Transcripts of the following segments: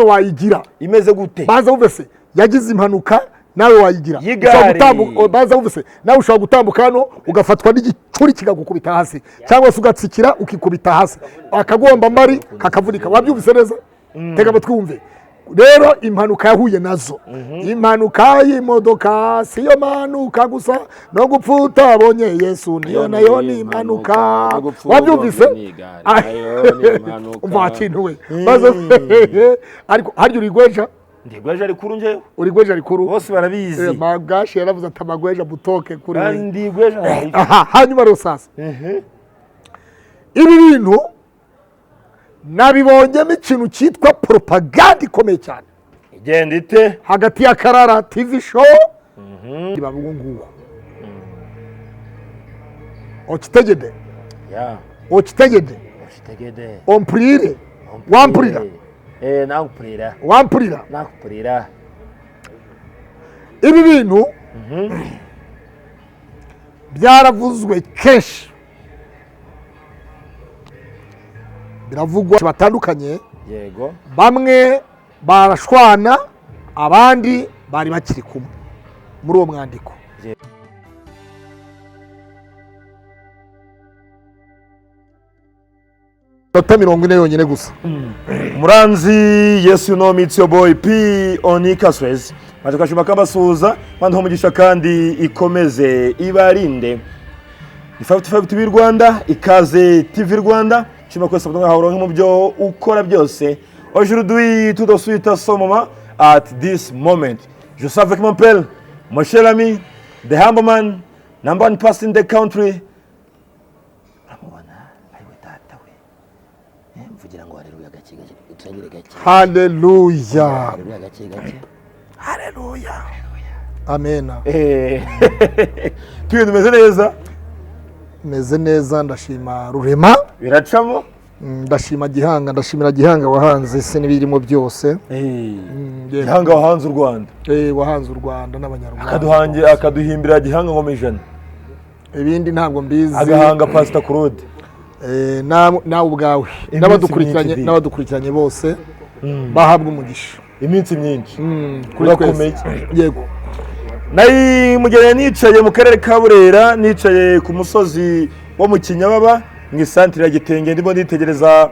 wayigira imeze gute baza uvese yagize impanuka nawe wayigira ushobora gutambuka baza uvese nawe ushobora gutambuka hano ugafatwa n'igicuri kigagukubita hasi cyangwa se ugatsikira ukikubita hasi akagomba mari kakavunika wabyumvise neza tega amatwi wumve rero impanuka yahuye nazo impanuka y'imodoka siyo manuka gusa no gupfuta abonye Yesu niyo nayo ni impanuka wabyumvise umva kintuwe baza ariko haryo urigweja ndigweja rikuru nje urigweja rikuru bose barabizi magashi yaravuze atamagweja butoke kuri we ndigweja hanyuma rero sasa ibi bintu nabibonyemo ikintu cyitwa propaganda ikomeye cyane igenda ite hagati ya Karara TV show bavuga nguko okitegede okitegede omprire wampurira nampurira ibi bintu byaravuzwe kenshi biravugwa batandukanye yego bamwe barashwana abandi bari bakiri kumwe muri uwo mwandiko Dr. 40 yonyine gusa Muranzi yes you know me it's your boy P Onika Swez matukashima kabasuza kandi umugisha kandi ikomeze ibarinde 55 TV Rwanda ikaze TV Rwanda chima kwesa kutonga hawro mu byo ukora byose aujourd'hui tout de suite à ce moment at this moment je suis avec mon père mon cher ami the humble man number one person in the country haleluya haleluya amena tu tumeze neza meze neza ndashima rurema biracamo ndashima Gihanga ndashimira Gihanga wahanze se n'ibirimo byose Gihanga wahanze u Rwanda wahanze u Rwanda n'abanyarwanda akaduhimbira Gihanga ngomejana ibindi ntabwo mbizi agahanga Pastor Claude nawe ubwawe n'abadukurikiranye bose bahabwa umugisha iminsi myinshi kurakomeye yego nayi mugere nicaye mu karere ka Burera nicaye ku musozi wo mu Kinyababa mu santire ya Gitenge ndimo nitegereza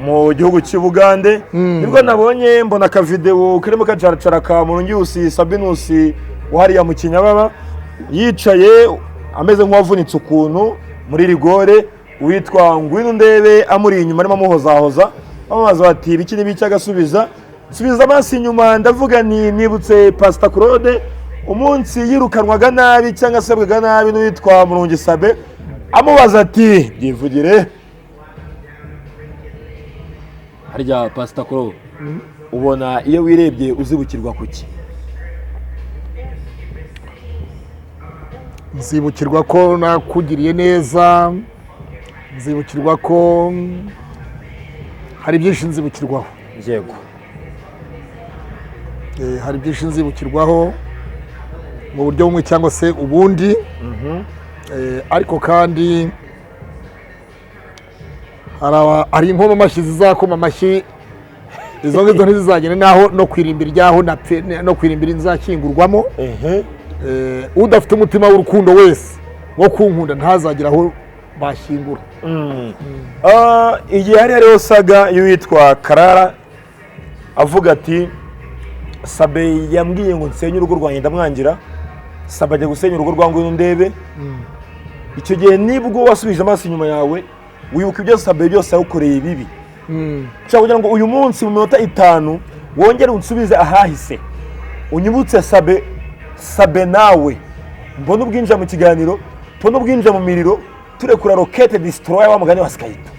mu gihugu cy'u Bugande nibwo nabonye mbona ka video karimo kacaracara ka Murungiusi Sabinusi uhariya mu Kinyababa yicaye ameze nk'uwavunitse ukuntu muri rigore witwa Ngwino Ndebe amuri inyuma arimo amuhozahoza bamaze bati biki n'ibiki agasubiza subiza amaso inyuma ndavuga nibutse Pastor Claude umunsi yirukanwaga nabi cyangwa sebwaga nabi n'uwitwa Murungi Sabe amubaza ati byivugire harya Pastor Claude ubona iyo wirebye uzibukirwa kuki nzibukirwa ko nakugiriye neza nzibukirwa ko hari byinshi nzibukirwaho yego hari byinshi nzibukirwaho mu buryo bumwe cyangwa se ubundi ariko kandi hari inkoma amashyi zizakoma amashyi izo ngizo ntizizagene naho no kwirimbira iryaho no kwirimbira inzakingurwamo udafite umutima w'urukundo wese wo kunkunda ntazagira aho bashyingura igihe hariho saga y'uwitwa Karara avuga ati Sabe yambwiye ngo nsenye urugo rwanjye ndamwangira Sabe ajya gusenya urugo rwa Ngwino Ndebe icyo gihe nibwo wasubije amaso inyuma yawe wibuka ibyo Sabe byose yagukoreye bibi cyangwa kugira ngo uyu munsi mu minota 5 wongere unsubize ahahise unyibutse Sabe nawe mbona ubwinjira mu kiganiro mbona ubwinjira mu miriro turekura rocket destroyer wa mugani wa Skype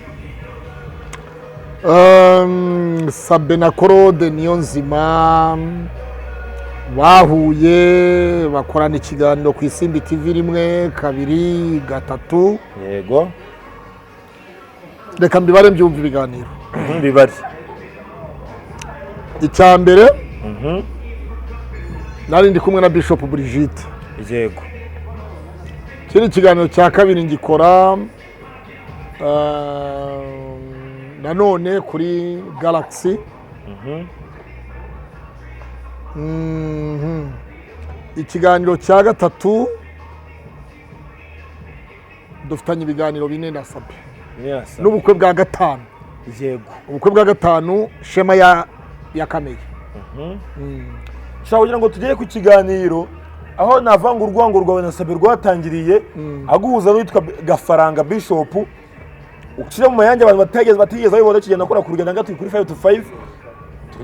Sabe na Claude Niyonzima bahuye bakorana ikiganiro ku Isimbi TV 1 2 3 yego reka mbibare mbyumva ibiganiro bibari icyambere nari ndi kumwe na Bishop Brigitte yego kiri ikiganiro cya kabiri ngikora nanone kuri Galaxy ikiganiro cya gatatu dufitanye ibiganiro 4 na Sabe n'ubukwe bwa gatanu. Yego, ubukwe bwa gatanu Shema ya Kameye. Shaka kugira ngo tugere ku kiganiro aho navanga urwango rwawe na Sabe rwatangiriye aguhuza n'uwitwa Gafaranga Bishop ukira mu mayange abantu batigeze bayibona kigenda akora ku rugendo ngatu kuri 5 to 5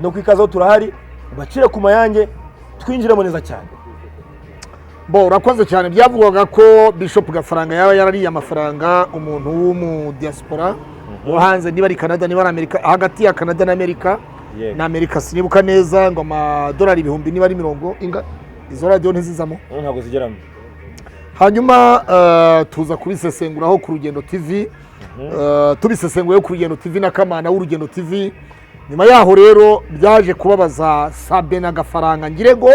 no kwikazaho turahari bacire ku mayange twinjiremo neza cyane. Bo urakoze cyane. Byavugwaga ko Bishop Gafaranga yaba yarariye amafaranga umuntu w'umu diaspora wo hanze, niba ari Canada niba ari Amerika, hagati ya Canada na Amerika na Amerika sinibuka neza ngo amadolari 1000 niba ari 40 izo radio ntizizamo ntabwo zigeramo. Hanyuma tuza kubisesenguraho ku Rugendo TV, tubisesenguye ku Rugendo TV na Kamana w'Urugendo TV. Nyuma yaho rero byaje kubabaza Sabe na Gafaranga ngirego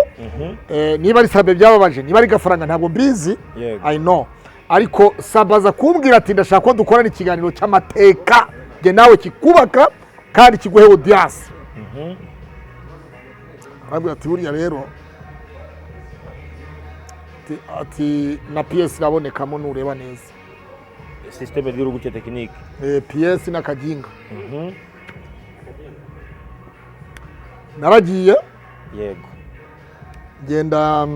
niba ari Sabe byababaje, niba ari Gafaranga ntabwo mbizi. I know, ariko Sabe aza kumbwira ati ndashaka ko dukorana ikiganiro cy'amateka nge nawe kikubaka kandi kiguhe audience. Arabwira ati buriya rero ati na PS irabonekamo nureba neza systeme y'uruguke technique PS na Kajinga. Naragiye yego genda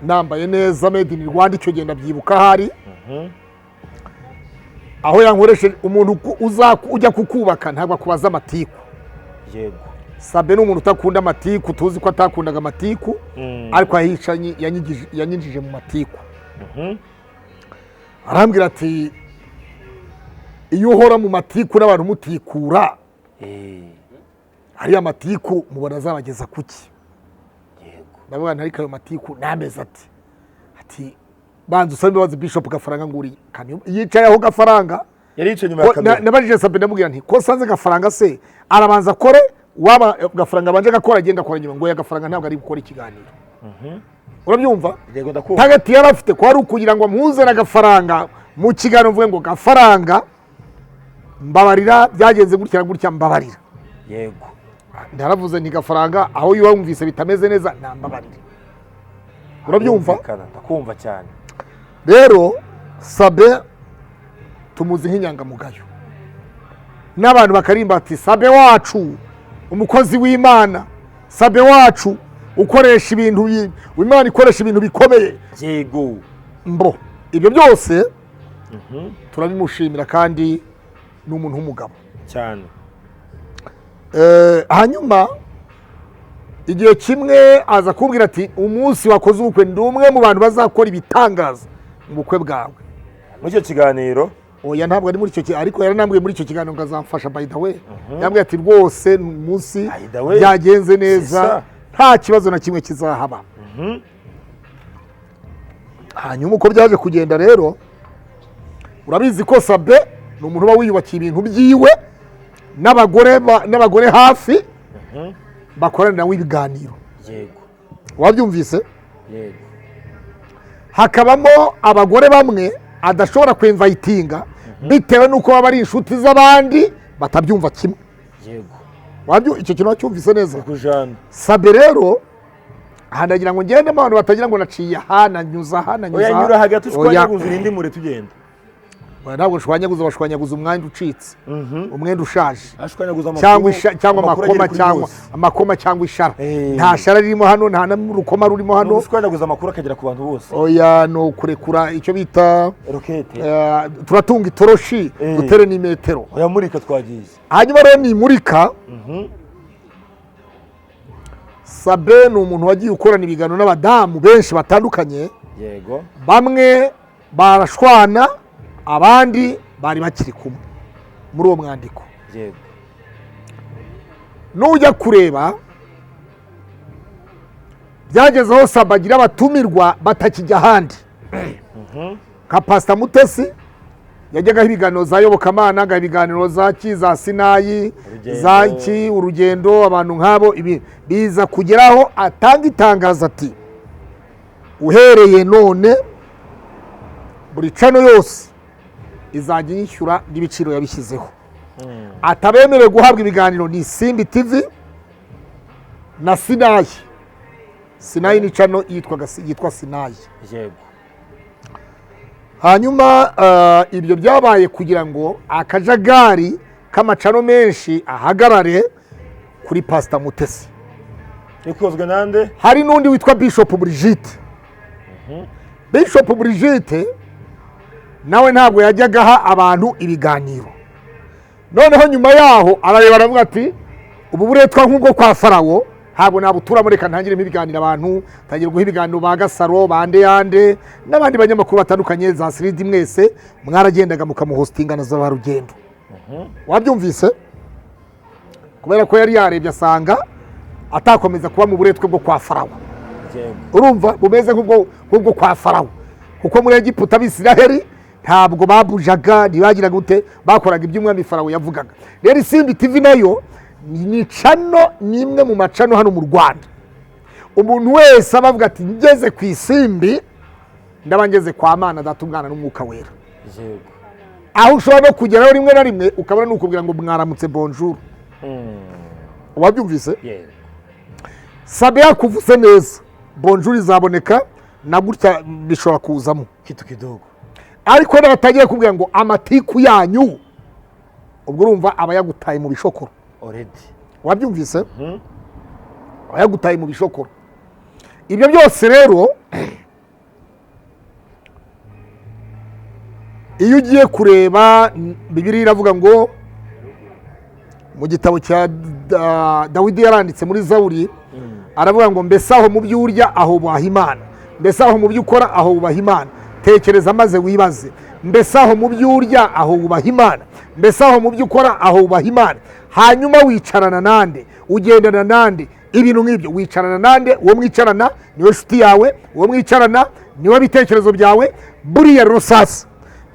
nambaye neza made in Rwanda, icyo genda byibuka hari aho yankoreshe umuntu ujya kukubaka ntabwo akubaza amatiku. Yego, Sabe ni umuntu utakunda amatiku, tuzi ko atakundaga amatiku ariko ahicanye yanyinjije mu matiku. Arambwira ati iyo uhora mu matiku n'abantu mutikura ariya matiku mubona azabageza kuki? yego ndavuga nti ariko ayo matiku nameze ati banza usabe imbabazi Bishop Gafaranga nguri yicaye aho Gafaranga yari yicaye nyuma ya kamera. Nabajije Sabe ndamubwira nti ko sanze Gafaranga se arabanza kore waba Gafaranga banje gakora agenda akora nyuma ngo ya Gafaranga ntabwo ari gukora ikiganiro. Urabyumva? Yego ndakumva. Tagati yarafite ko ari ukugira ngo mpuze na Gafaranga mu kiganiro mvuge ngo Gafaranga mbabarira byagenze gutya mbabarira. Yego, ndaravuze nti Gafaranga aho yumvise bitameze neza nambabarira. Urabyumva? ndakumva cyane. Rero Sabe tumuzi nk'inyangamugayo n'abantu bakarimba ati Sabe wacu umukozi w'Imana, Sabe wacu ukoresha ibintu Imana ikoresha ibintu bikomeye. Yego, Mbo ibyo byose turabimushimira kandi ni umuntu w'umugabo cyane. Hanyuma igihe kimwe aza kubwira ati umunsi wakoze ubukwe ndi umwe mu bantu bazakora ibitangaza mu bukwe bwawe. Muri icyo kiganiro oya ntabwo ari muri icyo ariko yaranambwiye muri icyo kiganiro ngazamfasha by the way. Yambwiye ati rwose umunsi byagenze neza nta kibazo na kimwe kizahaba. Hanyuma uko byaje kugenda rero urabizi ko Sabe ni umuntu uba wiyubakiye ibintu byiwe n'abagore hafi bakorana nawe ibiganiro. Yego, wabyumvise? yego, hakabamo abagore bamwe adashobora kwinvitinga bitewe nuko baba ari inshuti z'abandi batabyumva kimwe. Yego, icyo kintu wacyumvise neza? kujana. Sabe rero hanagira ngo ngende abantu batagira ngo naciye nanyuza oya nyura hagati ushwanyaguza irindi mure tugenda. Ntabwo ushwanyaguza bashwanyaguza umwanya ucitse, umwenda ushaje cyangwa amakoma cyangwa ishara. Nta shara ririmo hano, nta n'urukoma rurimo hano. Ushwanyaguza amakuru akagera ku bantu bose. Oya no kurekura icyo bita rokete. Turatunga itoroshi dutere n'imetero. Oya murika twagiye. Hanyuma rero ni murika. Sabe ni umuntu wagiye ukorana ibiganiro n'abadamu benshi batandukanye. Yego, bamwe barashwana abandi bari bakiri kumwe muri uwo mwandiko. Yego, nujya kureba byagezeho Sabe agira abatumirwa batakijya ahandi. Nka Pastor Mutesi yajyagaho ibiganiro za Yobokamana, agaha ibiganiro za Kiza Sinayi, za Urugendo, abantu nk'abo. Ibi biza kugeraho atanga itangazo ati uhereye none buri cano yose izajya yishyura n'ibiciro yabishyizeho. Atabemerewe guhabwa ibiganiro ni Simbi TV, na Sinayi. Sinayi ni channel yitwa Sinayi. yego. Hanyuma ibyo byabaye kugira ngo akajagari k'amacano menshi ahagarare kuri Pastor Mutesi. Ikozwe nande? Hari n'undi witwa Bishop Brigitte. Bishop Brigitte nawe ntabwo yajyagaha abantu ibiganiro. Noneho nyuma yaho arareba aravuga ati ubu buretwa nk'ubwo kwa Farawo ntabwo nabutura mureka ntangiremo ibiganiro abantu tangira guha ibiganiro ba Gasaro bande yande n'abandi banyamakuru batandukanye za Siridi mwese mwaragendaga mukamuhostinga na za rugendo. Wabyumvise? Kubera ko yari yarebye asanga atakomeza kuba mu buretwe bwo kwa Farawo. Urumva bumeze nk'ubwo kwa Farawo kuko muri Egiputa Abisiraheli ntabwo babujaga ntibagira gute bakoraga iby'umwami Farawo yavugaga. Rero Isimbi TV nayo ni channel nimwe mu macano hano mu Rwanda. Umuntu wese abavuga ati ngeze ku Isimbi ndabangeze kwa Mana datungana n'umwuka wera. Aho ushobora no kugeraho rimwe na rimwe ukabona n'ukubwira ngo mwaramutse bonjour. Wabyumvise? Sabe yakuvuze neza bonjour izaboneka na gutya bishobora kuzamo kitu kidogo. Ariko natagiye kubwira ngo amatiku yanyu ubwo urumva abayagutaye mu bishokoro already. Wabyumvise? Abayagutaye mu bishokoro. Ibyo byose rero iyo ugiye kureba Bibiliya iravuga ngo mu gitabo cya Dawidi yaranditse muri Zaburi aravuga ngo mbese aho mu by'urya aho ubaha Imana, mbese aho mu by'ukora aho ubaha Imana, tekereza maze wibaze, mbese aho mu by'urya aho ubaha Imana, mbese aho mu by'ukora aho ubaha Imana. Hanyuma wicarana nande, ugendana nande, ibintu nk'ibyo wicarana nande, uwo mwicarana niwe nshuti yawe, uwo mwicarana niwe bitekerezo byawe. Buriya rero sasa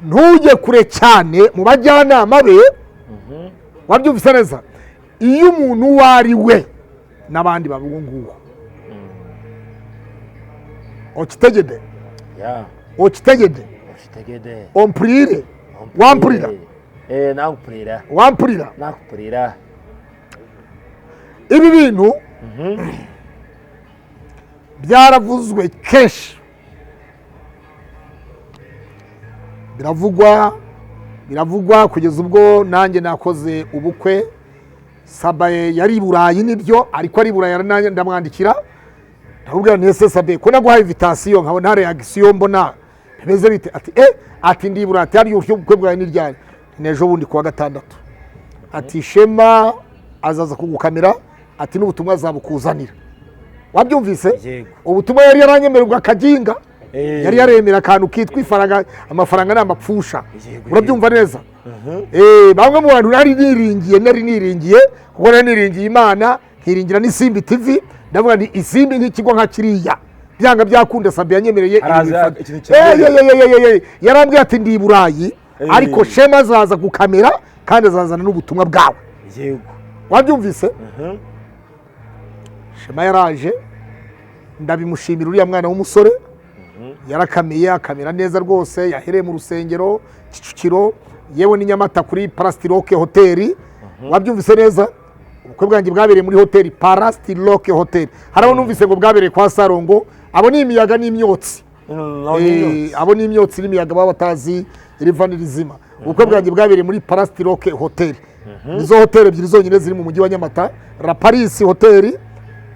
ntujye kure cyane mu bajyanama be. Wabyumvise neza? Iyo umuntu wari we n'abandi bavuga nguwo okitegede okitegede omprire wamprira nakupurira wamprira nakupurira. Ibi bintu byaravuzwe kenshi biravugwa kugeza ubwo nanjye nakoze ubukwe. Sabe yari Burayi nibyo ariko ari Burayi nanjye ndamwandikira ndabubwira nese Sabe ko naguhaye invitation nkabona reaction mbona bimeze bite ati ndi Burayi ati ari ubukwe bwawe ni ryari nejo bundi kuwa gatandatu ati Shema azaza kugukamera ati n'ubutumwa azabukuzanira. Wabyumvise? Ubutumwa yari yaranyemererwa akajinga yari yaremera akantu kitwa ifaranga amafaranga n'amapfusha. Urabyumva neza? Bamwe mu bantu nari niringiye kuko nari niringiye Imana nkiringira n'Isimbi TV ndavuga ni Isimbi nk'ikigo nka kiriya byanga byakunda Sabe yanyemereye yarambwiye ati ndi Burayi ariko Shema azaza gukamera kandi azazana n'ubutumwa bwawe. Wabyumvise? Shema yaraje ndabimushimira uriya mwana w'umusore yarakamiye akamera neza rwose yahereye mu rusengero Kicukiro yewe ni Nyamata kuri Parastiroke Hotel. Wabyumvise neza? Ubukwe bwanjye bwabereye muri Hotel Parastiroke Hotel. Harabo numvise ngo bwabereye kwa Sarongo. Abo ni imiyaga n'imyotsi. Abo ni imyotsi n'imiyaga baba batazi irivana rizima. Ubukwe bwanjye bwabereye muri Parastiroke Hotel. Nizo hotel ebyiri zonyine ziri mu mujyi wa Nyamata, La Paris Hotel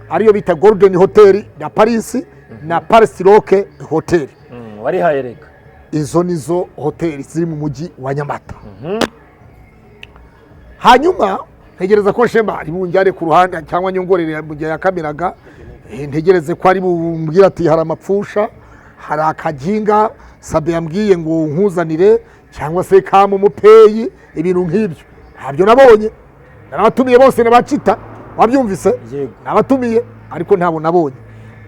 ariyo bita Golden Hotel ya Paris na Parastiroke Hotel. Wari hayereka. Izo nizo hoteli ziri mu mujyi wa Nyamata. Hanyuma ntegereza ko Shema ari bunjyane ku ruhande cyangwa nyongorere mu gihe yakameraga. Ntegereze ko ari bumbwira ati hari amapfusha hari akajinga Sabe yambwiye ngo nkuzanire cyangwa se kamu mupeyi ibintu nk'ibyo. Ntabyo nabonye. Narabatumiye bose nabacita. Wabyumvise? Nabatumiye ariko ntabo nabonye.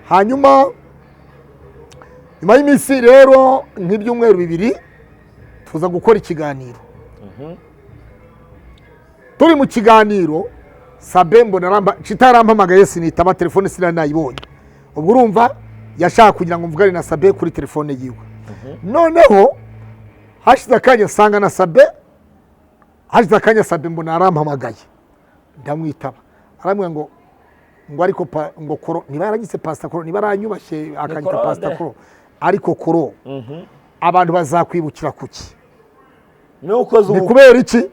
Hanyuma nyuma y'iminsi rero nk'ibyumweru bibiri tuza gukora ikiganiro. Turi mu kiganiro Sabe mbona kitarampamagaye sinitaba telefone sinanayibonye. Ubwo urumva yashaka kugira ngo mvugane na Sabe kuri telefone yiwe. Noneho hashize akanya sanga na Sabe mbona arampamagaye ndamwitaba. Arambwira ngo ngo ariko ngo koro niba yaragise pasita koro niba aranyubashye akanyita pasita koro ariko koro abantu bazakwibukira kuki ni kubera iki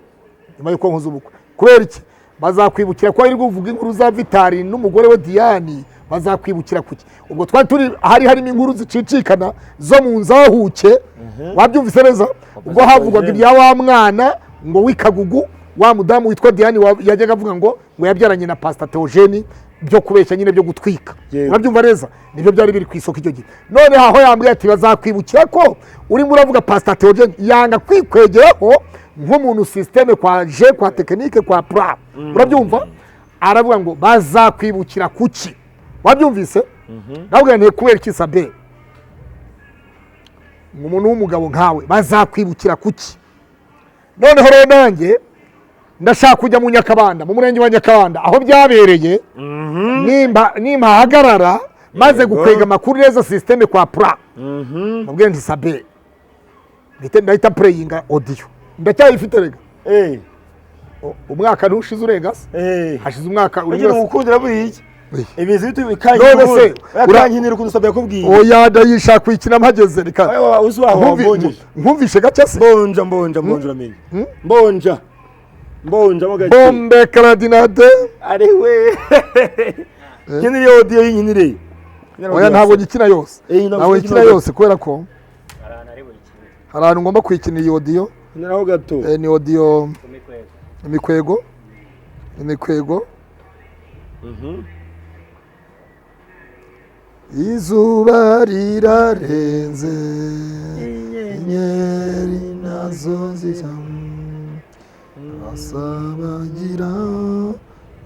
nyuma yuko nkoze ubukwe kubera iki bazakwibukira ko wirirwa uvuga inkuru za Vitali n'umugore we Diane bazakwibukira kuki ubwo twari turi harimo inkuru zicicikana zo mu nzahuke wabyumvise neza ubwo havugwaga ibya wa mwana ngo w'ikagugu wa mudamu witwa Diane yajyaga avuga ngo yabyaranye na Pastor Theogene byo kubeshya nyine byo gutwika urabyumva neza nibyo byari biri ku isoko icyo gihe none aho yambwiye ati bazakwibukira ko urimo uravuga Pastor Theogene yanga kwikwegeraho nk'umuntu systeme kwa tekinike kwa pra urabyumva aravuga ngo bazakwibukira kuki wabyumvise nabwo ntiye kubera iki Sabe umuntu w'umugabo nkawe bazakwibukira kuki noneho rero nanjye ndashaka kujya mu Nyakabanda mu murenge wa Nyakabanda aho byabereye nimba hagarara maze gukwega amakuru neza systeme kwa pra nabwo nti Sabe ndahita playinga audio ndacyayifite rega umwaka ntushize urenga se hashize umwaka uri gukundira buri iki ibizi bitukanye urankinira ukuntu Sabe yakubwiye oya ndayishaka kwikina mpageze reka nkumvishe gace se mbonja uramenye mbonja magace bombe Claudinade ari we kiniri audio yinkinire oya ntabwo gikina yose ntabwo gikina yose kubera ko hari ahantu ngomba kwikinira iyo audio naho gato ni audio imikwego izuba rirarenze inyenyeri nazo zisa asabagira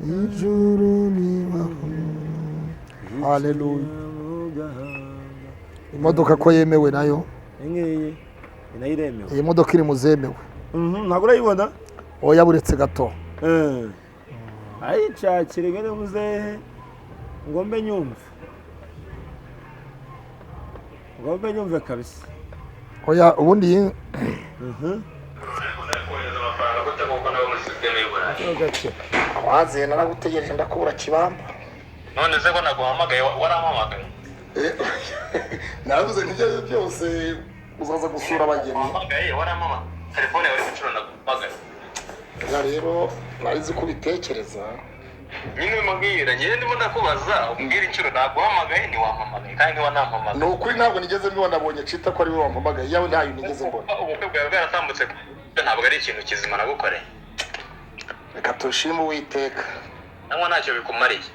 ijuru nibaho haleluya imodoka ko yemewe nayo iyi modoka iri muzemewe ntabwo urayibona oya buretse gato ayicakire ngene muzehe ngombe nyumve kabisa oya ubundi awaze naragutegereje ndakubura kibamba none se ko naguhamagaye warampamagaye navuze n'ibyo byose uzaza gusura abageni wampamagaye warampamagaye telefone yawe iri gucura naguhamagaye rero narizi ko ubitekereza nyine mubwira njyewe ndimo ndakubaza umbwira inshuro naguhamagaye ntiwampamagaye kandi ntiwanampamagaye ni ukuri ntabwo nigeze mbibona abonye cita ko ari we wampamagaye yawe ntayo nigeze mbona ubukwe bwawe bwaratambutse ntabwo ari ikintu kizima nagukoreye reka tushime Uwiteka nangwa ntacyo bikumariye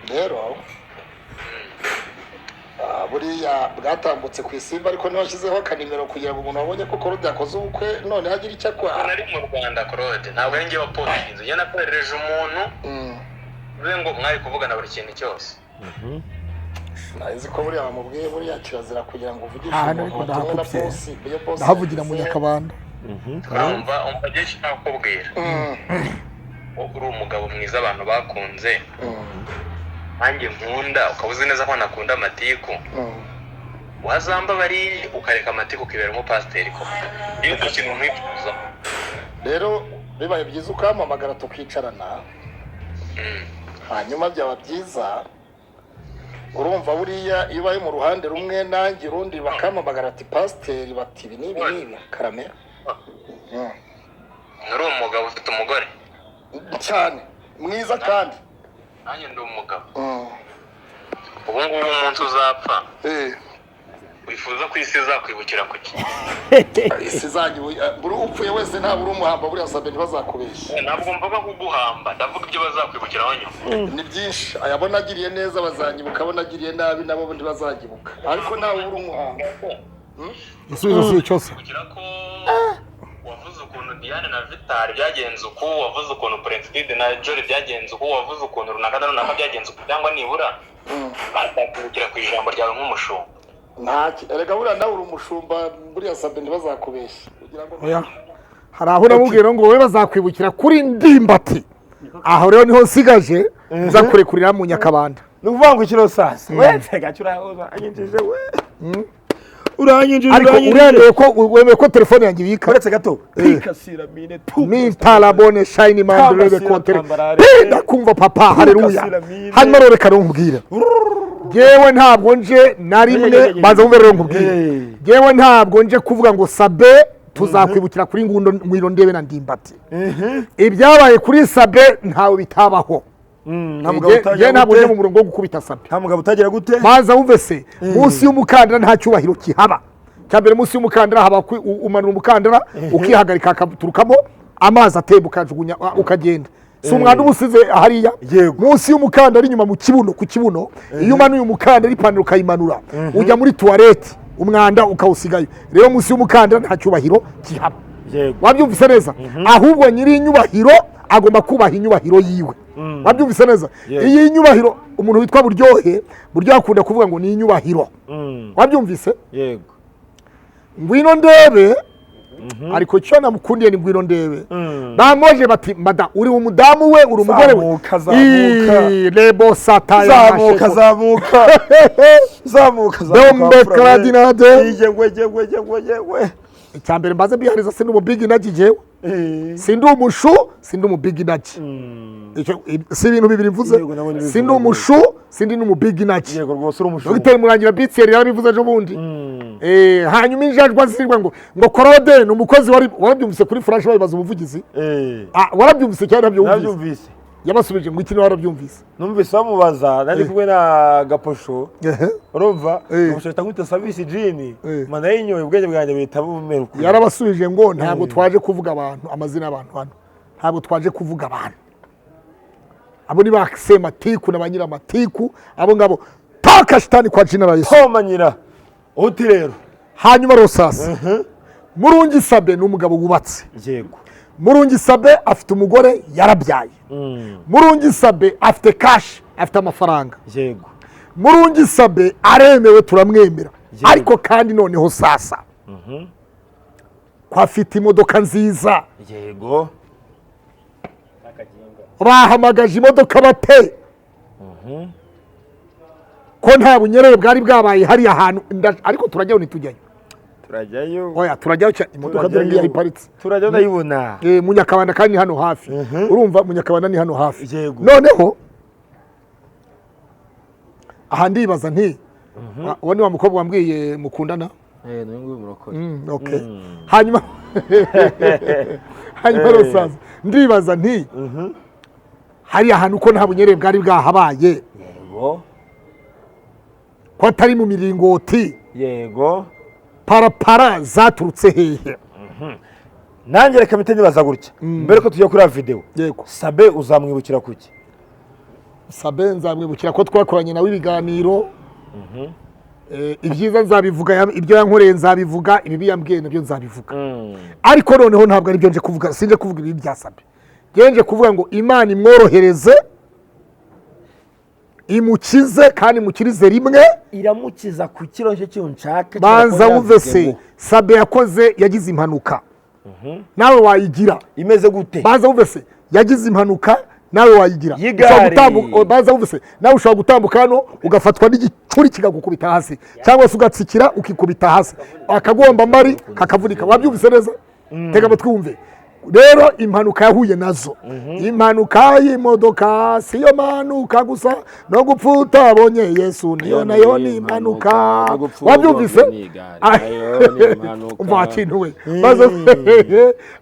rero buriya bwatambutse ku isimba ariko ntibashyizeho akanimero kugira ngo umuntu abonye ko Claude yakoze ubukwe none hagira icyo akora nari mu Rwanda Claude ntabwo ari njye wapostinze njye nakorereje umuntu bivuze ngo mwari kuvugana buri kintu cyose narizi ko buriya bamubwiye buriya kirazira kugira ngo uvugishe umuntu na bosi ndahavugira mu Nyakabanda urumva umvagiye kinakubwira uri umugabo mwiza abantu bakunze nanjye nkunda ukaba uzi neza ko nakunda amatiku wazamba bari ukareka amatiku ukibera umupasiteri ko iyo ikintu nkwifuza rero bibaye byiza ukampamagara tukicarana hanyuma byaba byiza urumva buriya iyo ubaye mu ruhande rumwe nanjye urundi bakampamagara ati pasiteri bati ibi n'ibi karamera uri umugabo ufite umugore cyane mwiza kandi nanjye ndi umugabo ubu ngubu umunsi uzapfa wifuza ko isi izakwibukira kuki isi buri upfuye wese ntabwo uri umuhamba buriya Sabe ntibazakubeshya ntabwo mvuga kuguhamba ndavuga ibyo bazakwibukiraho nyuma ni byinshi ayabona agiriye neza bazanyibuka abona agiriye nabi nabo ntibazanyibuka ariko nawe uri umuhamba igisubizo si cyose ko wavuze ukuntu Diane na Vitali byagenze uko wavuze ukuntu Prince na Jory byagenze uko wavuze ukuntu runaka na runaka byagenze uko cyangwa nibura bazakwibukira ku ijambo ryawe nk'umushumba ntaki erega buriya nawe uri umushumba buriya Sabe ntibazakubeshya hari aho namubwira ngo wowe bazakwibukira kuri Ndimbati aho rero niho nsigaje nza kurekurira mu Nyakabanda ni ukuvuga ngo ikiro sasa we gacura anyinjije we uranyinjije ariko wemeye ko telefone yanjye ibika uretse gato pikasira mine mintalabone shayini mandrebe kontere ndakumva papa haleluya hanyuma rero reka nkubwira jewe ntabwo nje na rimwe baza mumve rero nkubwira jewe ntabwo nje kuvuga ngo Sabe tuzakwibukira kuri Ngwiro Ndebe na Ndimbati ibyabaye kuri Sabe ntawe bitabaho ntabwo nje mu murongo wo gukubita Sabe nta mugabo utagira gute baza wumve se munsi y'umukandara nta cyubahiro kihaba cyambere munsi y'umukandara haba umanura umukandara ukihagarika akaturukamo amazi atemba ukajugunya ukagenda si umwanda umusize hariya munsi y'umukandara inyuma mu kibuno ku kibuno iyo umanuye umukandara ipantaro ukayimanura ujya muri toilette umwanda ukawusigayo rero munsi y'umukandara nta cyubahiro kihaba wabyumvise neza ahubwo nyiri inyubahiro agomba kubaha inyubahiro yiwe wabyumvise neza iyi nyubahiro umuntu witwa Buryohe akunda kuvuga ngo ni inyubahiro wabyumvise yego Ngwiro Ndebe ariko cyo namukundiye ni Ngwiro Ndebe bamoje bati mada uri umudamu we uri umugore we lebo sataya zamuka dombe kradinade yewe icyambere mbaze bihariza sindi mu big energy jewe sindi umushu sindi mu big energy si ibintu bibiri mvuze sindi umushu sindi no mu big energy yego rwose uri umushu Dr. Murangira Bitser yarabivuze ejo bundi hanyuma injajwa zirwa ngo Korode ni umukozi warabyumvise kuri flash babibaza umuvugizi warabyumvise cyane nabyumvise yabasubije ngo iki warabyumvise numvise bamubaza nari kumwe na Gaposho urumva Gaposho tangwita service jini mana yinyoye ubwenge bwanjye bita bumeruka yarabasubije ngo ntabwo twaje kuvuga abantu amazina y'abantu hano ntabwo twaje kuvuga abantu abo ni bakisema tiku na banyira matiku abo ngabo toka shitani kwa jina la Yesu manyira uti rero hanyuma Rosasi Murungi Sabe ni umugabo wubatse yego Murungi Sabe afite umugore yarabyaye Murungi Sabe afite cash afite amafaranga yego Murungi Sabe aremewe turamwemera ariko kandi noneho sasa ko afite imodoka nziza yego bahamagaje imodoka bate ko nta bunyerere bwari bwabaye hari ahantu ariko turajyaho ntitujyayo oya turajyaho imodoka dore yari paritse turajyaho ndayibona mu Nyakabanda kandi hano hafi urumva mu Nyakabanda ni hano hafi noneho aha ndibaza nti uwo ni wa mukobwa wambwiye mukundana okay hanyuma Rosaza ndibaza nti hari ahantu ko nta bunyerere bwari bwahabaye yego ko atari mu miringoti yego parapara zaturutse hehe nanjye reka mpite nibaza gutya mbere ko tujya kuri video yego Sabe uzamwibukira kuki Sabe nzamwibukira ko twakoranye nawe ibiganiro ibyiza nzabivuga ibyo yankoreye nzabivuga ibibi yambwiye nabyo nzabivuga ariko noneho ntabwo ari byo nje kuvuga sinje kuvuga ibi bya Sabe nje kuvuga ngo Imana imworohereze imukize kandi mukirize rimwe iramukiza ku kironje cy'unshaka banza wumve se Sabe yagize impanuka nawe wayigira imeze gute banza wumve se yagize impanuka nawe wayigira banza wumve se nawe ushobora gutambuka hano ugafatwa n'igicuri kigakukubita hasi cyangwa se ugatsikira ukikubita hasi akagomba mari kakavunika wabyumvise neza tega amatwi wumve rero impanuka yahuye nazo impanuka y'imodoka siyo manuka gusa no gupfa utabonye Yesu niyo nayo ni impanuka wabyumvise umva kintu we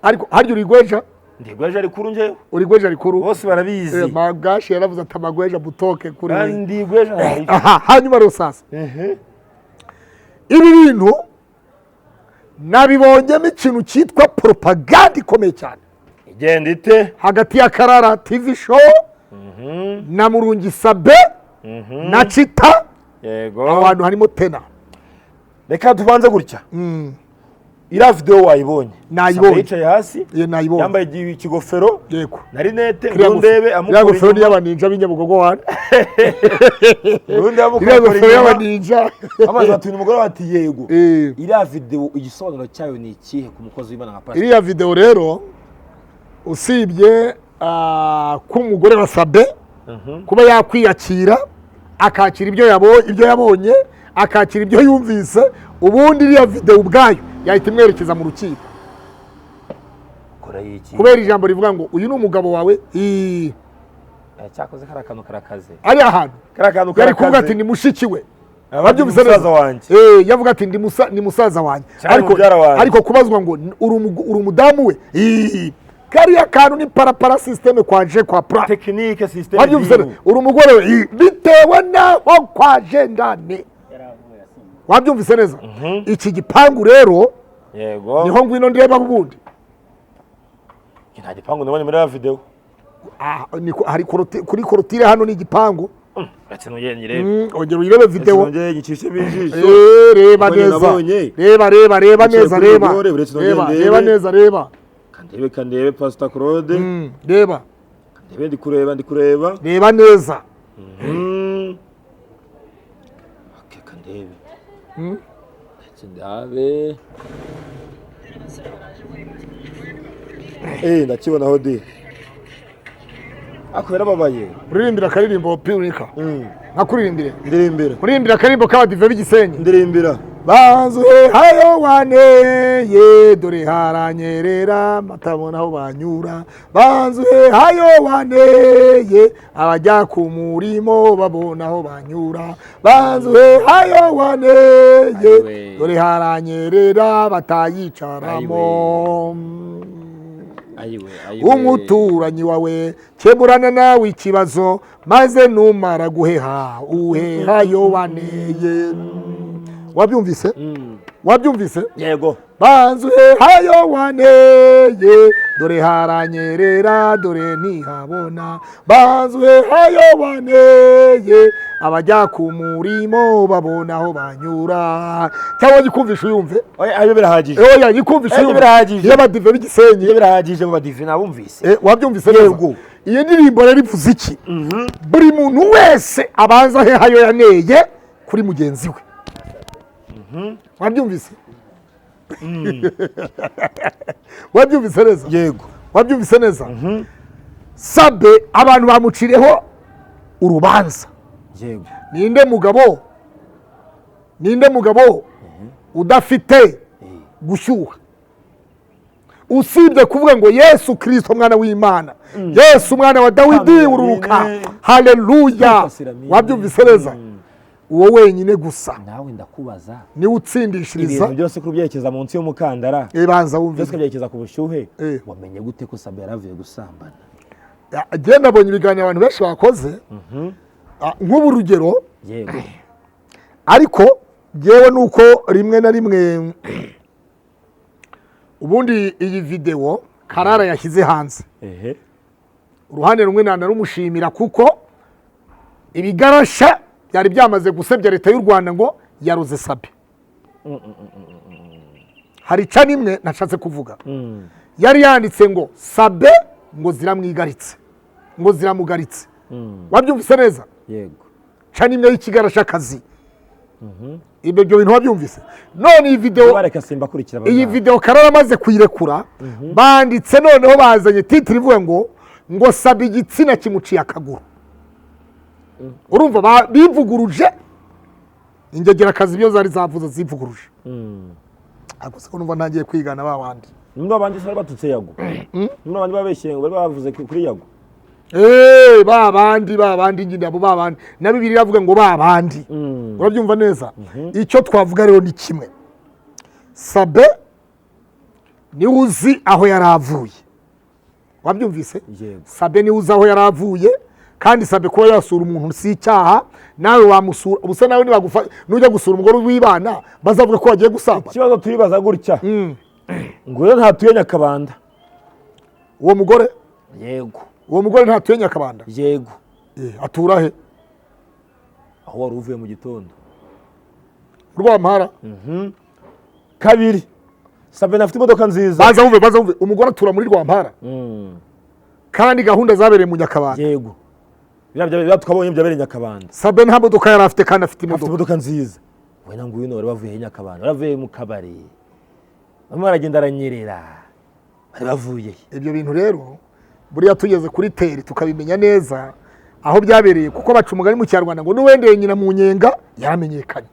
ariko haryo urigweja ndigweja rikuru nje urigweja rikuru bose barabizi magashi yaravuze ati amagweja butoke kuri we ndigweja hanyuma Rosasi ibi bintu nabibonyemo ikintu cyitwa propaganda ikomeye cyane igenda ite hagati ya Karara TV show na Murungi Sabe na Chita yego abantu harimo tena reka tubanze gutya ira video wayibonye nayibonye yicaye hasi nayibonye yambaye ikigofero yego narinete Ndebe amukora igofero y'abaninja b'Inyabugogo wana igofero y'abaninja amaze ati umugore wati yego ira video igisobanuro cyayo ni ikihe ku mukozi w'Imana nka pastor iriya video rero usibye ku mugore wa Sabe kuba yakwiyakira akakira ibyo yabonye akakira ibyo yumvise ubundi iriya video ubwayo yahita imwerekeza mu rukiko kubera ijambo rivuga ngo uyu ni umugabo wawe cyakoze kari akantu karakaze ari ahantu yari kuvuga ati ni mushiki we wabyumvise neza yavuga ati ni musaza wanjye ariko kubazwa ngo uri umudamu we kariya kantu ni parapara systeme kwaje kwa pra technique systeme wabyumvise uri umugore we bitewe naho kwaje ndane wabyumvise neza iki gipangu rero yego niho ngwino ndeba bubundi nta gipangu nabonye muri ya video hari kuri korotire hano ni igipangu ati nugende rebe ongera uyirebe video nongeye gicishe bijisho reba neza reba neza reba neza reba kandebe Pastor Claude reba kandebe ndikureba reba neza okay kandebe ndabe ndakibona hodi akwera babaye uririmbira akaririmbo Purika nkakuririmbire ndirimbira akaririmbo k'abadive b'igisenyi ndirimbira banzuhe hayo waneye dore haranyerera matabona aho banyura banzuhe hayo waneye abajya ku murimo babona aho banyura banzuhe hayo waneye dore haranyerera batayicaramo umuturanyi wawe kemurana nawe ikibazo maze numara guheha uhehayo waneye wabyumvise yego banzuhe hayo waneye dore haranyerera dore ntihabona banzuhe hayo waneye abajya ku murimo babona aho banyura cyangwa gikumvisha uyumve ayo birahagije gikumvisha uyumve birahagije y'abadive b'igisenyi birahagije mu badive nabumvise wabyumvise neza iyi ndirimbo rero ivuze iki buri muntu wese abanza he hayo yaneye kuri mugenzi we wabyumvise wabyumvise neza yego wabyumvise neza Sabe abantu bamucireho urubanza yego ninde mugabo udafite gushyuha usibye kuvuga ngo Yesu Kristo mwana w'Imana Yesu mwana wa Dawidi ururuka haleluya wabyumvise neza uwo wenyine gusa nawe ndakubaza ni utsindishiriza ibintu byose kuri byerekeza munsi y'umukandara banza wumve byose byerekeza ku bushyuhe wamenye gute ko Sabe yaravuye gusambana agenda abonye ibiganiro abantu benshi bakoze nk'ubu rugero yego ariko yewe nuko rimwe na rimwe ubundi iyi video Karara yashyize hanze uruhande rumwe narumushimira kuko ibigarasha byari byamaze gusebya leta y'u Rwanda ngo yaroze Sabe hari ca nimwe nashatse kuvuga yari yanditse ngo Sabe ngo ziramwigaritse ngo ziramugaritse wabyumvise neza yego ca nimwe y'ikigarasha kazi ibyo bintu wabyumvise none iyi video Karara amaze kuyirekura banditse noneho bazanye titire ivuga ngo Sabe igitsina kimuciye akaguru urumva bivuguruje ingegera akazi byo zari zavuze zivuguruje akose ko numva ntangiye kwigana babandi nimba abandi sari batutse Yago nimba abandi babeshye ngo bari bavuze kuri Yago babandi nyine abo babandi na Bibiliya iravuga ngo babandi urabyumva neza icyo twavuga rero ni kimwe Sabe ni uzi aho yaravuye wabyumvise Sabe ni uzi aho yaravuye kandi Sabe kuba yasura umuntu si icyaha nawe wamusura ubusa nawe nujya gusura umugore w'ibana bazavuga ko wagiye gusamba ikibazo turibaza gutya ngo rero ntatuye Nyakabanda uwo mugore yego uwo mugore ntatuye Nyakabanda yego atura he aho wari uvuye mu gitondo Rwampara kabiri Sabe nafite imodoka nziza baza wumve umugore atura muri Rwampara kandi gahunda zabereye mu Nyakabanda yego bya twabonye byabereye Nyakabanda Sabe nta modoka yari afite kandi afite imodoka nziza wena ngo uyu wari bavuye Nyakabanda baravuye mu kabari bamwe baragenda aranyerera bari bavuye ibyo bintu rero buriya tugeze kuri teri tukabimenya neza aho byabereye kuko baca umugani mu Kinyarwanda ngo n'uwendeye nyina mu nyenga yaramenyekanye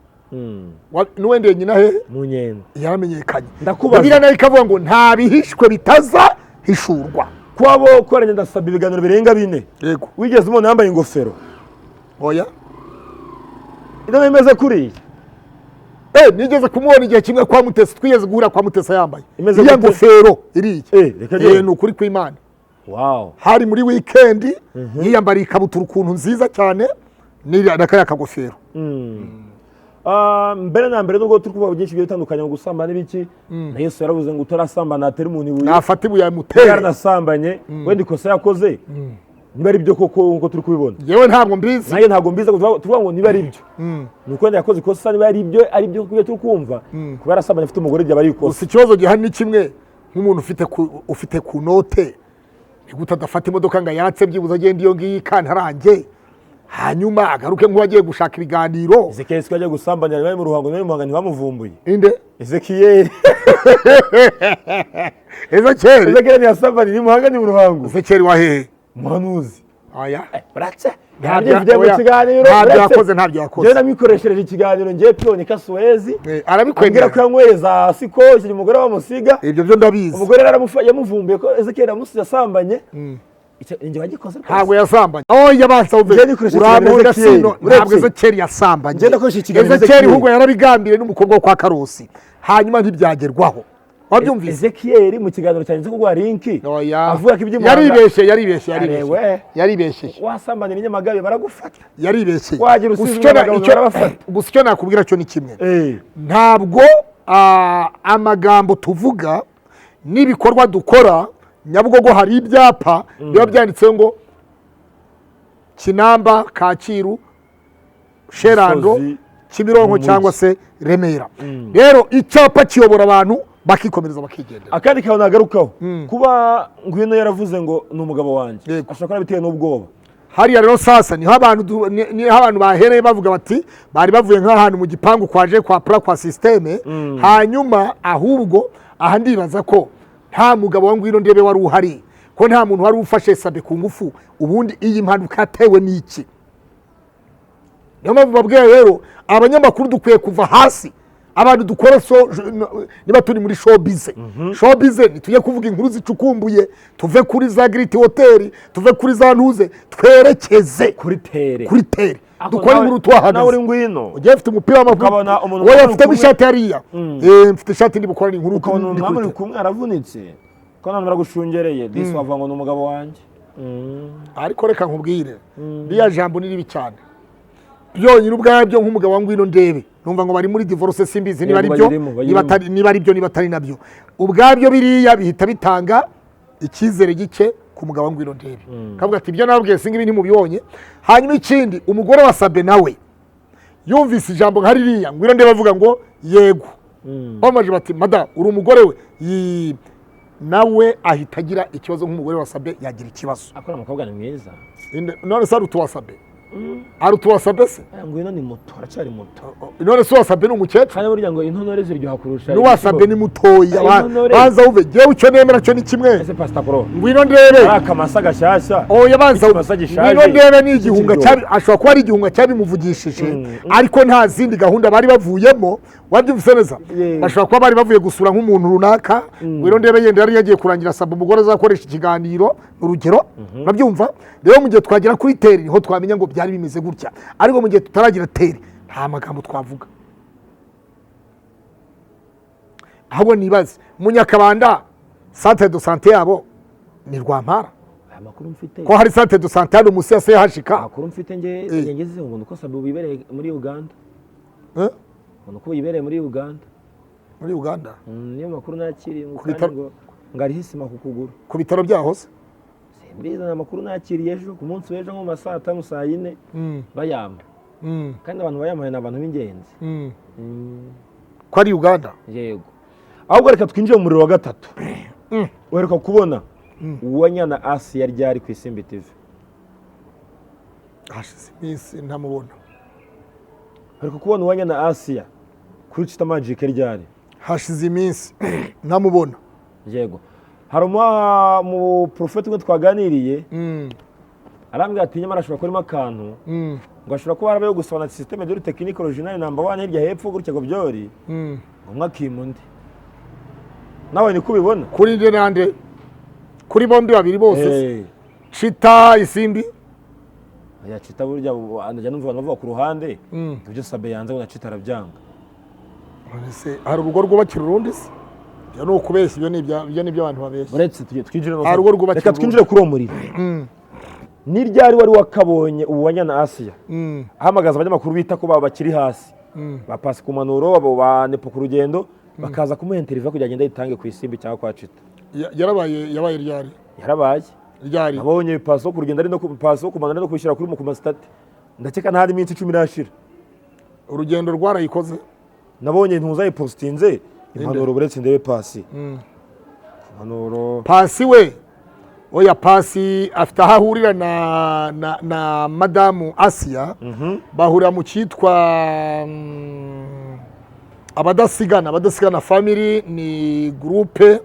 n'uwendeye nyina he mu nyendo yaramenyekanye. Ndakubaza. Bibiliya nayo ikavuga ngo nta bihishwe bitaza hishurwa. kwabo koranye ndasaba ibiganiro birenga 4. Yego. Wigeze umuntu yambaye ingofero Oya. ino imeze kuriya Nigeze kumubona igihe kimwe kwa Mutesi, twigeze guhura kwa Mutesi yambaye Imeze iya gute? ngofero iriya. reka je. Ni ukuri kw'Imana. wow Hari muri weekend yiyambariye ikabutura ukuntu nziza cyane n'akaya kagofero. Mbere na mbere nubwo turi kuvuga byinshi bitandukanye mu gusambana n'ibiki na Yesu yaravuze ngo utarasambana atari umuntu ibuye Nafata ibuye yamutere. yaranasambanye wenda ikosa yakoze niba ari byo koko nkuko turi kubibona. Yewe ntabwo mbizi. Nanjye ntabwo mbiza tuvuga ngo niba ari byo nuko wenda yakoze ikosa niba ari byo kubyo turi kumva kuba yarasambanye afite umugore byaba ari ikosa. Gusa ikibazo gihari ni kimwe, nk'umuntu ufite ku note nigute adafata imodoka ngo yatse byibuze agenda iyo ngiyi kantarange hanyuma agaruke nk'uwagiye gushaka ibiganiro. Ezekiel siko yagiye gusambanya bari mu ruhango ntibamuvumbuye. Inde? Ezekiel Ezekiel ntiyasambanye ni muhanga ni mu ruhango. Ezekiel wa hehe? Muhanuzi. Oya. Bratse Ntabyo yakoze. Njye namikoreshereje ikiganiro ngiye pionika Suezi. Arabikwemera ko yanyweza siko iki umugore wamusiga. Ibyo byo ndabizi. Umugore yamuvumbuye ko Ezekiel yasambanye. Njye wagikoze ntabwo yasambanye. Yabanza urabona sino ntabwo Ezekiel yasambanye. Ezekiel ahubwo yarabigambiriye n'umukobwa wo kwa Karosi hanyuma ntibyagerwaho. Wabyumvise? Ezekiel mu kiganiro cyanjye ko gwa linki avuga ko ibyo yaribeshye wasambanye n'inyamagabe baragufata. Yaribeshye. Wagira usizwe barabafata. Gusa icyo nakubwira cyo ni kimwe, ntabwo amagambo tuvuga n'ibikorwa dukora. Nyabugogo hari ibyapa biba byanditseho ngo Kinamba, Kacyiru, Sherando, Kimironko cyangwa se Remera. Rero icyapa kiyobora abantu bakikomereza bakigendera. Akandi kaho nagarukaho kuba ngwino yaravuze ngo ni umugabo wanjye ashobora bitewe n'ubwoba. Hariya rero sasa niho abantu bahereye bavuga bati bari bavuye nk'ahantu mu gipangu kwaje kwa systeme hanyuma ahubwo aha ndibaza ko nta mugabo wa ngwino ndebe wari uhari, ko nta muntu wari ufashe Sabe ku ngufu. Ubundi iyi mpanuka yatewe n'iki? Niyo mpamvu babwiye rero abanyamakuru dukwiye kuva hasi, abantu dukora niba turi muri showbiz ntitujye kuvuga inkuru zicukumbuye, tuve kuri za Great Hotel, tuve kuri za Ntuze, twerekeze kuri tere dukora inkuru twahagaze. Nawe uri ngwino ugiye ufite umupira w'amaguru, wowe ufite ishati hariya, mfite ishati ndi bukora inkuru, ukabona umuntu uri kumwe aravunitse ko none baragushungereye disi wavuga ngo ni umugabo wanjye. Ariko reka nkubwire riya jambo ni ribi cyane byonyine ubwabyo. Nk'umugabo wa ngwino ndebe numva ngo bari muri divorce, simbizi niba ari byo niba atari nabyo, ubwabyo biriya bihita bitanga icyizere gike ku mugabo wa ngwino ndebe. Kavuga ati ibyo nabwiye singa ibintu mubibonye. Hanyuma ikindi, umugore wa Sabe nawe yumvise ijambo nka ririya ngwino ndebe avuga ngo yego, bamaje bati mada uri umugore we, nawe ahita agira ikibazo nk'umugore wa Sabe yagira ikibazo. akora umukobwa ni mwiza. None se arutuwa Sabe? Arutuwa Sabe se? Ngwino ni muto, aracyari muto. None se Sabe ni umukecuru? Kandi burya ngo intonore ziryoha kurusha. N'uwa Sabe ni mutoya. Banza uve jewe icyo nemera cyo ni kimwe. Ese Pastor Pro Ngwino ndebe akamasa gashyashya. Yabanza ngwino ndebe ni igihunga cyabi, ashobora kuba ari igihunga cyabimuvugishije ariko nta zindi gahunda bari bavuyemo. Wabyumvise neza? Bashobora kuba bari bavuye gusura nk'umuntu runaka. Ngwino ndebe yenda yari yagiye kurangira Sabe umugore azakoresha ikiganiro urugero. Urabyumva? Rero mu gihe twagera kuri teri niho twamenya ngo byari bimeze gutya, ariko mu gihe tutaragira teri nta magambo twavuga. Ahubwo nibaze mu Nyakabanda centre de santé yabo ni Rwampara. Amakuru mfite ko hari centre de santé hano musi yase hashika. Amakuru mfite ngeze ngo nuko Sabe bibereye muri Uganda. Nuko bibereye muri Uganda. Muri Uganda? Niyo makuru nakiriye ngo ngari hisima ku kuguru. Ku bitaro byaho se? Mbiza amakuru nakiriye ejo ku munsi w'ejo nko saa 5 saa 4 bayamba. Kandi abantu bayamaye n'abantu b'ingenzi. Ko ari Uganda? Yego. Ahubwo reka twinjiye mu muriro wa gatatu. Wereka kubona uwanyana Asi yari ryari ku Isimbi TV. Hashize iminsi ntamubona. Wereka kubona uwanyana Asia kuri Chita Magic ryari. Hashize iminsi ntamubona. Yego. Hari mu profeti ngo twaganiriye arambwira ati nyamara ashobora kurimo akantu ngo ashobora kuba yarabaye gusobanura systeme de technique original number 1 hirya hepfo gutya ngo byori umwe akima undi nawe ni kubibona kuri nde nande kuri bombi babiri bose Chita Isimbi ya Chita burya anajya numva bavuga ku ruhande ibyo Sabe yanze ngo na Chita arabyanga ese hari urugo rwubakira urundi se byo no kubeshya ibyo ni byo abantu babeshya uretse twinjire no hari urugo rwubakira reka twinjire kuri uwo muriro ni ryari wari wakabonye ubuwanya na Asia ahamagaza abanyamakuru bita ko bakiri hasi bapasi ku manuro abo banepo ku rugendo bakaza kumuha interview kugira agenda yitange ku Isimbi cyangwa kwa Chita yabaye ryari ryari abonye paso ku rugendo ari no paso ku manuro no kwishyira kuri mu kumastate ndakeka ntari minsi 10 irashira urugendo rwarayikoze nabonye ntuzaye postinze impanuro buretse ndebe pasi impanuro pasi we oya pasi afite aho ahurira na madamu Asia bahurira mu cyitwa abadasigana family ni groupe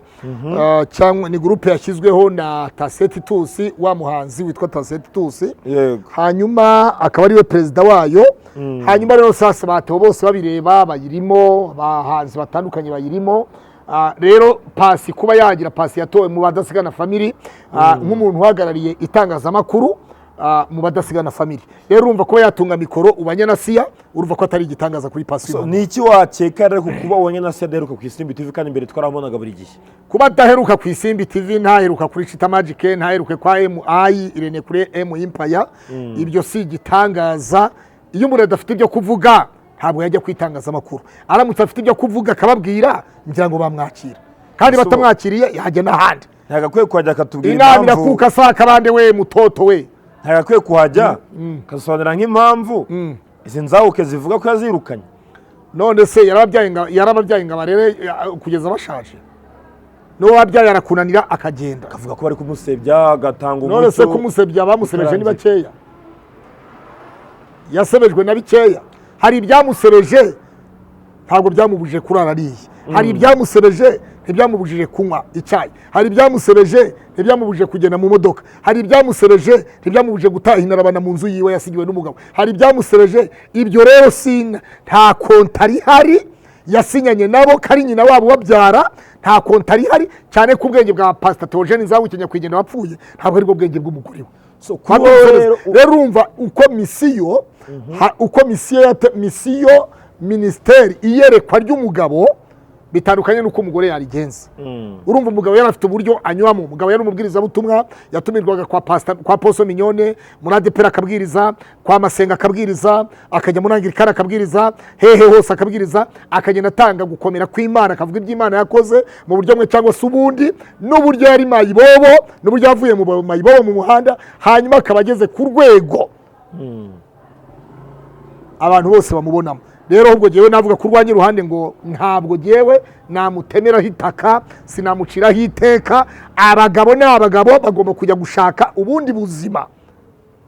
cyangwa ni groupe yashyizweho na Taseti Tusi wa muhanzi witwa Taseti Tusi hanyuma akaba ari we perezida wayo hanyuma rero sasa batewe bose babireba bayirimo abahanzi batandukanye bayirimo rero pasi kuba yagira pasi yatowe mu badasigana family nk'umuntu uhagarariye itangazamakuru mu badasigana family rero urumva ko yatunga mikoro ubanye na Sia urumva ko atari igitangaza kuri pasi ni iki wakeka rero kuba ubanye na Sia daheruka ku Isimbi TV kandi imbere twarabonaga buri gihe kuba daheruka ku Isimbi TV ntaheruka kuri Chita Magic ntaheruka kwa MI Irene kuri M Empire ibyo si igitangaza iyo umuntu adafite ibyo kuvuga ntabwo yajya kwitangaza amakuru aramutse afite ibyo kuvuga akababwira ngira ngo bamwakira kandi batamwakiriye yajya n'ahandi ntagakwiye kuhajya akatubwira impamvu inama irakuka saka bande we mutoto we ntagakwiye kuhajya kasobanura nk'impamvu izi nzawuke zivuga ko yazirukanye none se yarababyaye ngo abarere kugeza bashaje n'uwo wabyaye arakunanira akagenda akavuga ko bari kumusebya agatanga umuco none se kumusebya bamusebeje ni bakeya yasebejwe na bikeya hari ibyamusebeje ntabwo byamubujije kurara ariye hari ibyamusebeje ntibyamubujije kunywa icyayi hari ibyamusebeje ntibyamubujije kugenda mu modoka hari ibyamusebeje ntibyamubujije gutaha inarabana mu nzu yiwe yasigiwe n'umugabo hari ibyamusebeje ibyo rero sina nta kontari hari yasinyanye nabo kari nyina wabo babyara nta kontari hari cyane ku bwenge bwa Pastor Theogene Nzawukenya kwigenda wapfuye ntabwo ari bwo bwenge bw'umugore we rero urumva uko misiyo ministeri iyerekwa ry'umugabo bitandukanye nuko umugore yarigenza urumva umugabo yari afite uburyo anyuramo umugabo yari umubwiriza butumwa yatumirwaga kwa Poso Mignone muri ADPR akabwiriza kwa Masenga akabwiriza akajya muri Anglikana akabwiriza hehe hose akabwiriza akagenda atanga gukomera kw'Imana akavuga iby'Imana yakoze mu buryo mwe cyangwa se ubundi n'uburyo yari mayibobo n'uburyo yavuye mu mayibobo mu muhanda hanyuma akabageze ku rwego abantu bose bamubonamo rero ahubwo jewe navuga ku rwanjye ruhande ngo ntabwo jewe namutemeraho itaka sinamuciraho iteka abagabo n'abagabo bagomba kujya gushaka ubundi buzima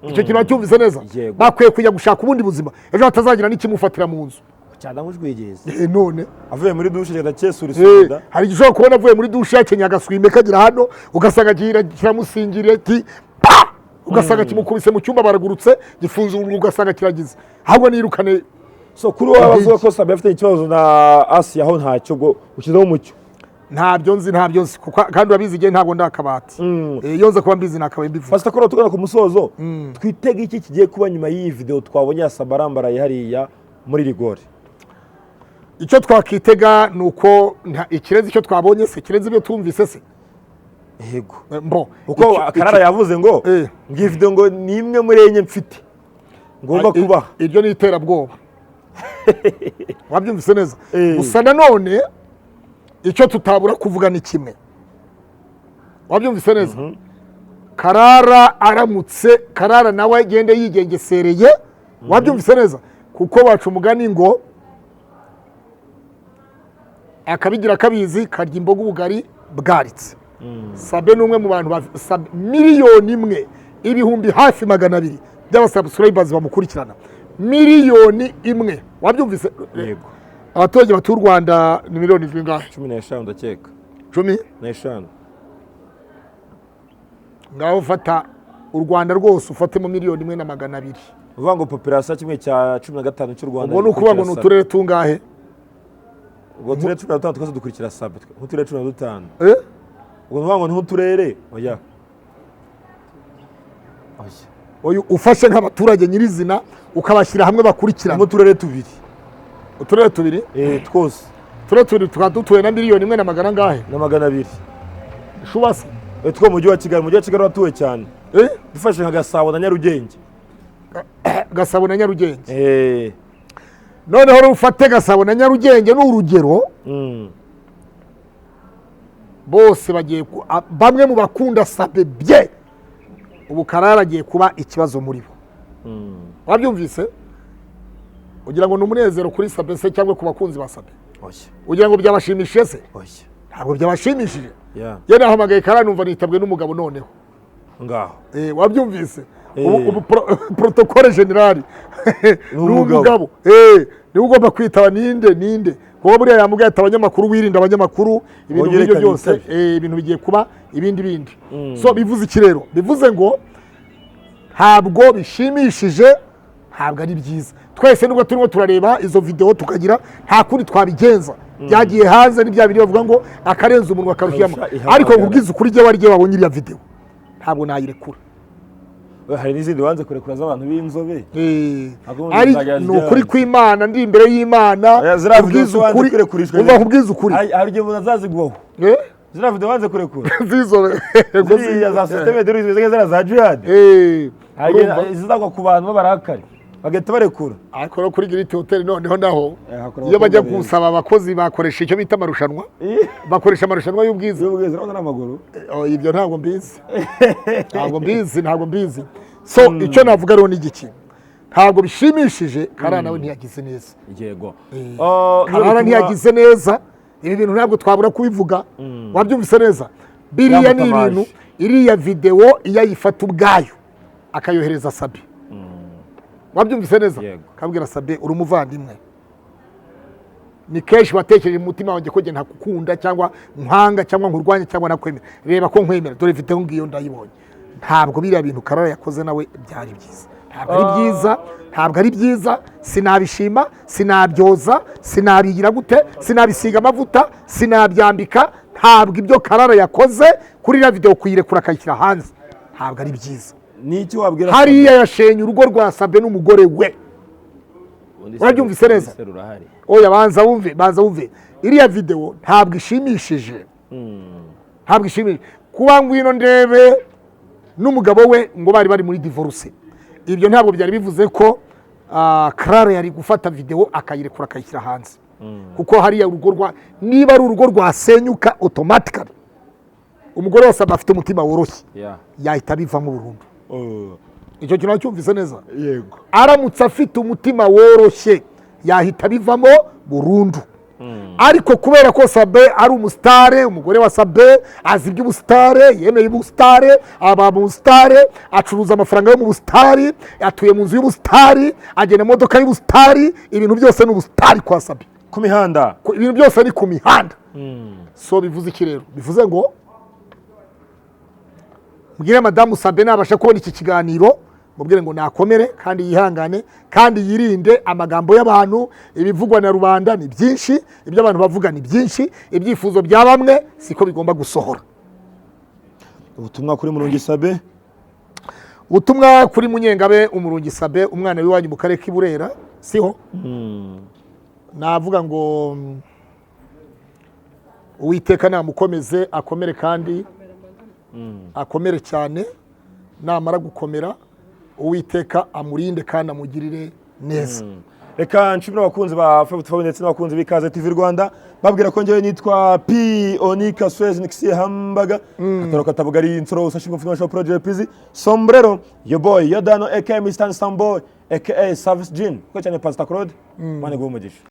icyo kintu cyumvise neza bakwiye kujya gushaka ubundi buzima ejo hatazagira n'ikimufatira mu nzu cyane amujwigeze none avuye muri dushe cyangwa cyesura isunda hari gishobora kubona avuye muri dushe yakenya agaswime kagira hano ugasanga kiramusingiriye ati ugasanga kimukubise mu cyumba baragurutse gifunze ugasanga kiragize ahubwo nirukane so kuri wowe abavuga ko Sabe afite ikibazo na Asia aho ntacyo bwo ukizaho umucyo ntabyo nzi kandi urabizi igihe ntabwo ndakabati iyo nza kuba mbizi nakabaye mbivuga Pastor Koro tugana ku musozo twitega iki kigiye kuba nyuma y'iyi video twabonye ya Sabe arambaraye hariya muri rigore icyo twakitega nuko ikirezi icyo twabonye se kirezi ibyo tumvise se yego mbo uko Karara yavuze ngo ngiye video ngo ni imwe muri enye mfite ngomba kubaha iryo ni iterabwoba wabyumvise neza gusa nanone icyo tutabura kuvuga ni kimwe wabyumvise neza Karara aramutse Karara nawe agende yigengesereye wabyumvise neza kuko bacu umugani ngo akabigira kabizi karya imboga ubugari bwaritse Sabe n'umwe mu bantu miliyoni imwe ibihumbi hafi 200 by'abasubscribers bamukurikirana miliyoni imwe wabyumvise yego abaturage batuye u Rwanda ni miliyoni zingahe 15 ndakeka 15 15 ngaho fata u Rwanda rwose ufatemo 1,200,000. uvuga ngo population kimwe cya 15 cy'u Rwanda ubwo ni ukuvuga ngo ni uturere tungahe? ubwo uturere 15 twose dukurikira sabe nk'uturere 15 ubwo uvuga ngo ni nk'uturere oya oya ufashe nk'abaturage nyirizina ukabashyira hamwe bakurikirana nk'uturere tubiri uturere tubiri twose uturere tubiri tukaba dutuwe na 1,100,000 angahe na 200 shubase two mu mujyi wa Kigali watuwe cyane dufashe nka Gasabo na Nyarugenge Gasabo na Nyarugenge noneho ufate Gasabo na Nyarugenge ni urugero bose bagiye bamwe mu bakunda sabe bye ubu Karara agiye kuba ikibazo muri bo wabyumvise ugira ngo ni umunezero kuri sabe se cyangwa ku bakunzi ba sabe ugira ngo byabashimishije se ntabwo byabashimishije ye nahamagaye Karara numva nitabwe n'umugabo noneho ngaho wabyumvise ubu protocole general n'umugabo niwe ugomba kwitaba ninde kuba buriya yamubwiye ati abanyamakuru wirinda abanyamakuru ibintu by'ibyo byose ibintu bigiye kuba ibindi so bivuze iki rero bivuze ngo ntabwo bishimishije ntabwo ari byiza twese nubwo turimo turareba izo video tukagira nta kundi twabigenza byagiye hanze n'ibya biri bavuga ngo akarenza umuntu akarushyamo ariko nkubwiza ukuri je wari je wabonye iriya video ntabwo nayirekura hari n'izindi wanze kurekura z'abantu b'inzobe ari nukuri kw'Imana ndi imbere y'Imana ubwiza ukuri umva kubwiza ukuri hari igihe umuntu azazigwaho zira video wanze kurekura zizobe ziriya za systeme de ruzi za jihad zizagwa ku bantu babarakari bagahita barekura ariko no kuri Giriti Hotel noneho naho iyo bajya gusaba abakozi bakoresha icyo bita amarushanwa bakoresha amarushanwa y'ubwiza n'amaguru ibyo ntabwo mbizi so icyo navuga rero ni igiki ntabwo bishimishije Karara nawe ntiyagize neza yego Karara ntiyagize neza ibi bintu ntabwo twabura kubivuga wabyumvise neza biriya ni ibintu iriya video iyo ayifata ubwayo akayohereza Sabi wabyumvise neza kabwira Sabe uri umuvandimwe ni kenshi watekereje mu mutima wanjye ko nge ntakukunda cyangwa nkwanga cyangwa nkurwanye cyangwa nakwemera reba ko nkwemera dore video ngiyo ndayibonye ntabwo biriya bintu Karara yakoze nawe byari byiza ntabwo ari byiza sinabishima sinabyoza sinabigira gute sinabisiga amavuta sinabyambika ntabwo ibyo Karara yakoze kuri iriya video kuyirekura akayishyira hanze ntabwo ari byiza niki wabwira hariya yashenye urugo rwa Sabe n'umugore we urabyumvise neza oya banza wumve iriya video ntabwo ishimishije kuba ngwino ndebe n'umugabo we ngo bari muri divorce ibyo ntabwo byari bivuze ko Karara yari gufata video akayirekura akayishyira hanze kuko hariya urugo niba ari urugo rwasenyuka automatically umugore wose afite umutima woroshye yahita bivamo burundu icyo kintu cyumvise neza yego aramutse afite umutima woroshye yahita bivamo burundu ariko kubera ko Sabe ari umusitare umugore wa Sabe azi iby'ubusitare yemeye ubusitare aba mu busitare acuruza amafaranga yo mu busitari atuye mu nzu y'ubusitari agenda imodoka y'ubusitari ibintu byose ni ubusitari kwa Sabe ku mihanda ibintu byose ni ku mihanda so bivuze iki rero bivuze ngo mbwire madamu Sabe nabasha kubona iki kiganiro mubwire ngo nakomere kandi yihangane kandi yirinde amagambo y'abantu ibivugwa na rubanda ni byinshi ibyo abantu bavuga ni byinshi ibyifuzo bya bamwe siko bigomba gusohora ubutumwa kuri Murungi Sabe ubutumwa kuri Munyengabe Umurungi Sabe umwana w'iwanyu mu karere k'Iburera siho navuga ngo Uwiteka namukomeze akomere kandi akomere cyane namara gukomera Uwiteka amurinde kandi amugirire neza reka nshimira abakunzi ba Fabutufa ndetse n'abakunzi b'Ikaze TV Rwanda babwira ko ngewe nitwa P Onika Swez Nixie Hamburger atoroka tavuga ari insoro usashimwe mfite project Pizi Sombrero your boy Yodano aka Mr. Stamboy aka Service Gin ko cyane Pastor Claude mane go umugisha